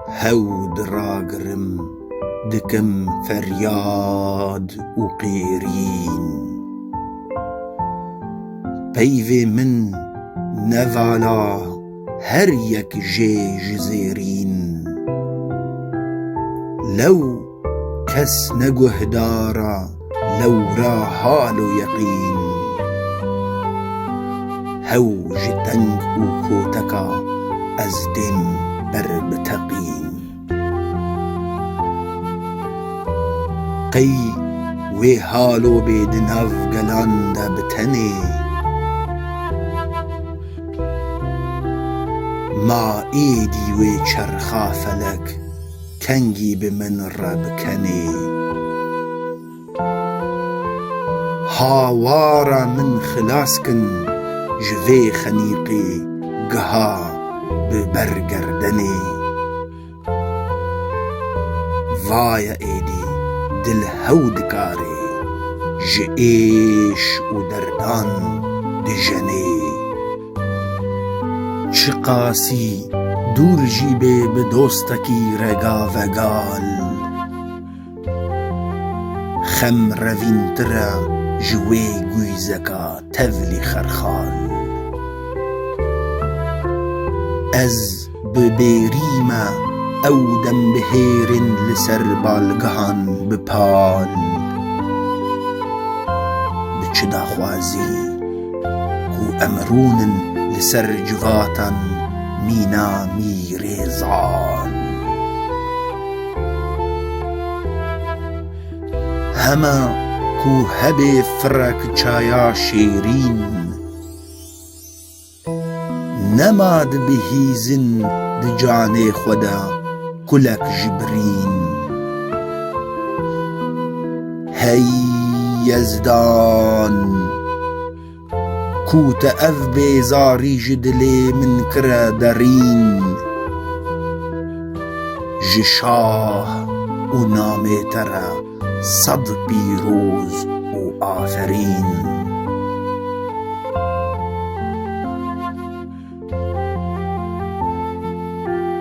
هود راگرم دکم فریاد و قیرین پیو من نوالا هر یک جیج زیرین لو کس نگهدارا لو را حال و یقین هو جتنگ و کوتکا از دم بر بتقین قی وی حالو بید ناف گلان دا بتنی ما ایدی وی چرخا فلک کنگی به من را بکنی هاوارا من خلاص کن جوی خنیقی گها به برگردنی وای ایدی دل هود کاری جئیش و دردان دجنی چه قاسی دور جیبه به دوستکی رگا وگال خم روین ترا جوی گویزکا تولی خرخال از ببیریما او دم بهیرن لسر بالگهان بپال بچه داخوازی کو امرونن لسر جواتن مینا میره زال هما کو هبه فرک چایا شیرین نماد بهیزن د جان خدا کلک جبرین هی یزدان کوت اف بیزاری جدلی من کرا درین جشاه و نام ترا صد پیروز و آفرین